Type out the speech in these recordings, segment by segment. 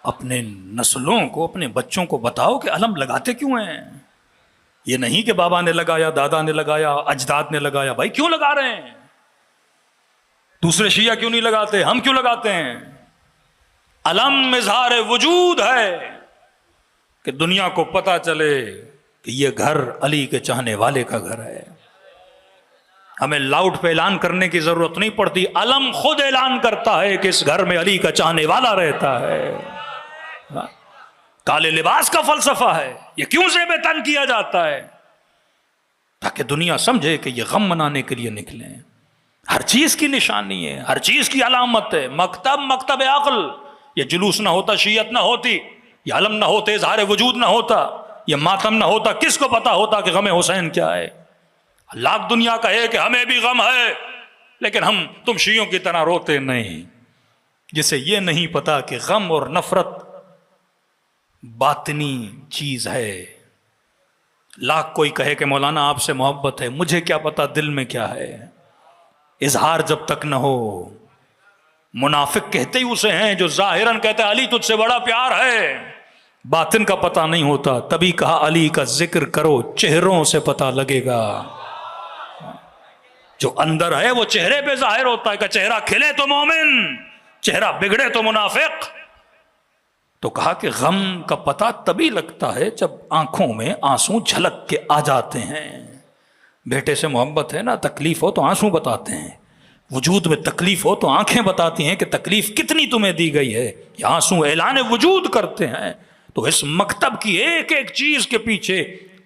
اپنے نسلوں کو، اپنے بچوں کو بتاؤ کہ علم لگاتے کیوں ہیں. یہ نہیں کہ بابا نے لگایا، دادا نے لگایا، اجداد نے لگایا. بھائی کیوں لگا رہے ہیں؟ دوسرے شیعہ کیوں نہیں لگاتے؟ ہم کیوں لگاتے ہیں؟ علم اظہار وجود ہے کہ دنیا کو پتا چلے کہ یہ گھر علی کے چاہنے والے کا گھر ہے. ہمیں لاؤڈ پہ اعلان کرنے کی ضرورت نہیں پڑتی، علم خود اعلان کرتا ہے کہ اس گھر میں علی کا چاہنے والا رہتا ہے. کالے لباس کا فلسفہ ہے، یہ کیوں زیب تن کیا جاتا ہے؟ تاکہ دنیا سمجھے کہ یہ غم منانے کے لیے نکلے. ہر چیز کی نشانی ہے، ہر چیز کی علامت ہے. مکتب عقل، یہ جلوس نہ ہوتا، شیعت نہ ہوتی، یہ علم نہ ہوتے، اظہار وجود نہ ہوتا، یہ ماتم نہ ہوتا، کس کو پتا ہوتا کہ غم حسین کیا ہے؟ لاکھ دنیا کہے کہ ہمیں بھی غم ہے، لیکن ہم تم شیعوں کی طرح روتے نہیں. جسے یہ نہیں پتا کہ غم اور نفرت باطنی چیز ہے. لاکھ کوئی کہے کہ مولانا آپ سے محبت ہے، مجھے کیا پتا دل میں کیا ہے. اظہار جب تک نہ ہو. منافق کہتے ہی اسے ہیں جو ظاہراً کہتے ہیں علی تجھ سے بڑا پیار ہے، باطن کا پتہ نہیں ہوتا. تبھی کہا علی کا ذکر کرو، چہروں سے پتہ لگے گا. جو اندر ہے وہ چہرے پہ ظاہر ہوتا ہے. کہ چہرہ کھلے تو مومن، چہرہ بگڑے تو منافق. تو کہا کہ غم کا پتہ تبھی لگتا ہے جب آنکھوں میں آنسو جھلک کے آ جاتے ہیں. بیٹے سے محبت ہے نا، تکلیف ہو تو آنسو بتاتے ہیں. وجود میں تکلیف ہو تو آنکھیں بتاتی ہیں کہ تکلیف کتنی تمہیں دی گئی ہے. یہ آنسو اعلان وجود کرتے ہیں. تو اس مکتب کی ایک ایک چیز کے پیچھے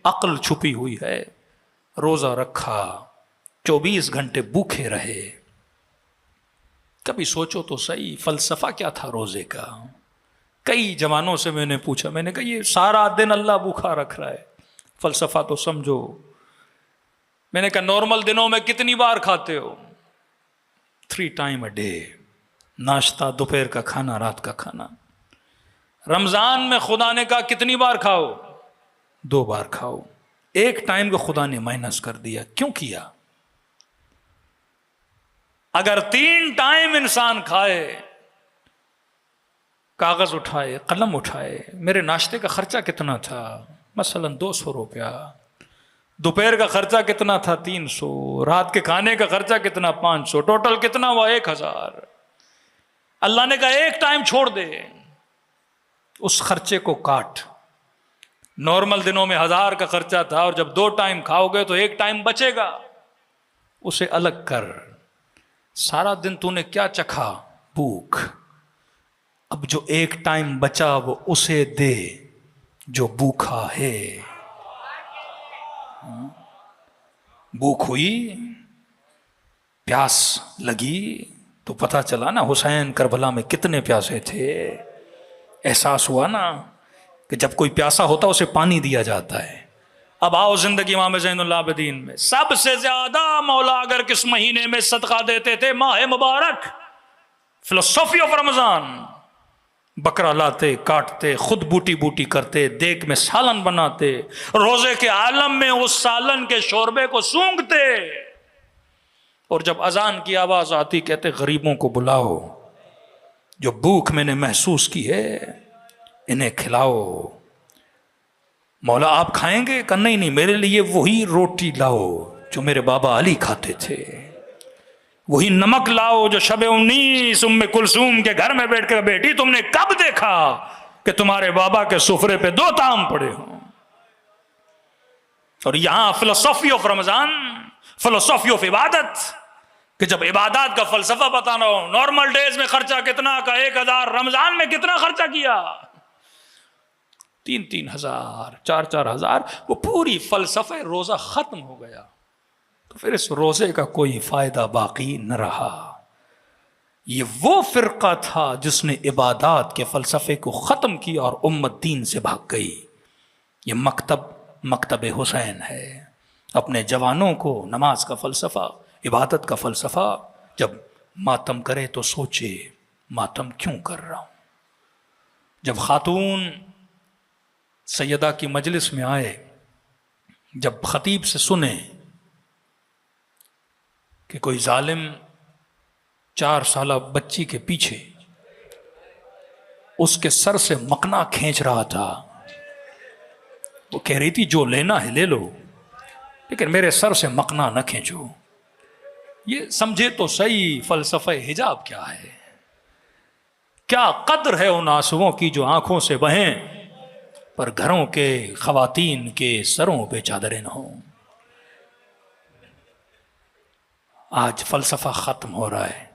عقل چھپی ہوئی ہے. روزہ رکھا، 24 گھنٹے بھوکے رہے. کبھی سوچو تو صحیح فلسفہ کیا تھا روزے کا. کئی جوانوں سے میں نے پوچھا، میں نے کہا یہ سارا دن اللہ بھوکھا رکھ رہا ہے، فلسفہ تو سمجھو. میں نے کہا نارمل دنوں میں کتنی بار کھاتے ہو؟ 3 ٹائم اے ڈے. ناشتہ، دوپہر کا کھانا، رات کا کھانا. رمضان میں خدا نے کہا کتنی بار کھاؤ؟ 2 بار کھاؤ. 1 ٹائم کو خدا نے مائنس کر دیا. کیوں کیا؟ اگر 3 ٹائم انسان کھائے، کاغذ اٹھائے، قلم اٹھائے، میرے ناشتے کا خرچہ کتنا تھا؟ مثلا 200 روپیہ. دوپہر کا خرچہ کتنا تھا؟ 300. رات کے کھانے کا خرچہ کتنا؟ 500. ٹوٹل کتنا ہوا؟ 1000. اللہ نے کہا 1 ٹائم چھوڑ دے، اس خرچے کو کاٹ. نارمل دنوں میں 1000 کا خرچہ تھا، اور جب 2 ٹائم کھاؤ گے تو 1 ٹائم بچے گا، اسے الگ کر. سارا دن تو نے کیا چکھا؟ بھوک. اب جو 1 ٹائم بچا وہ اسے دے جو بھوکا ہے. بھوک ہوئی، پیاس لگی تو پتہ چلا نا حسین کربلا میں کتنے پیاسے تھے. احساس ہوا نا کہ جب کوئی پیاسا ہوتا اسے پانی دیا جاتا ہے. اب آؤ زندگی امام زین العابدین میں. سب سے زیادہ مولا اگر کس مہینے میں صدقہ دیتے تھے؟ ماہ مبارک، فلسفی آف رمضان. بکرا لاتے، کاٹتے، خود بوٹی بوٹی کرتے، دیگ میں سالن بناتے، روزے کے عالم میں اس سالن کے شوربے کو سونگھتے، اور جب اذان کی آواز آتی کہتے غریبوں کو بلاؤ، جو بھوک میں نے محسوس کی ہے انہیں کھلاؤ. مولا آپ کھائیں گے؟ کہ نہیں نہیں، میرے لیے وہی روٹی لاؤ جو میرے بابا علی کھاتے تھے، وہی نمک لاؤ جو شب 19 ام کلثوم کے گھر میں بیٹھ کر بیٹی تم نے کب دیکھا کہ تمہارے بابا کے سفرے پہ 2 طعام پڑے ہوں. اور یہاں فلسفی آف رمضان، فلسفی آف عبادت، کہ جب عبادات کا فلسفہ بتانا ہو. نارمل ڈیز میں خرچہ کتنا کا؟ 1000. رمضان میں کتنا خرچہ کیا؟ 3 ہزار، 4 ہزار. وہ پوری فلسفہ روزہ ختم ہو گیا. تو پھر اس روزے کا کوئی فائدہ باقی نہ رہا. یہ وہ فرقہ تھا جس نے عبادات کے فلسفے کو ختم کیا اور امت دین سے بھاگ گئی. یہ مکتب حسین ہے. اپنے جوانوں کو نماز کا فلسفہ، عبادت کا فلسفہ، جب ماتم کرے تو سوچے ماتم کیوں کر رہا ہوں. جب خاتون سیدہ کی مجلس میں آئے، جب خطیب سے سنے کہ کوئی ظالم 4 سالہ بچی کے پیچھے اس کے سر سے مکنا کھینچ رہا تھا. وہ کہہ رہی تھی جو لینا ہے لے لو لیکن میرے سر سے مکنا نہ کھینچو. یہ سمجھے تو صحیح فلسفہ حجاب کیا ہے. کیا قدر ہے ان آنسوؤں کی جو آنکھوں سے بہیں پر گھروں کے خواتین کے سروں پہ چادریں نہ ہوں. آج فلسفہ ختم ہو رہا ہے.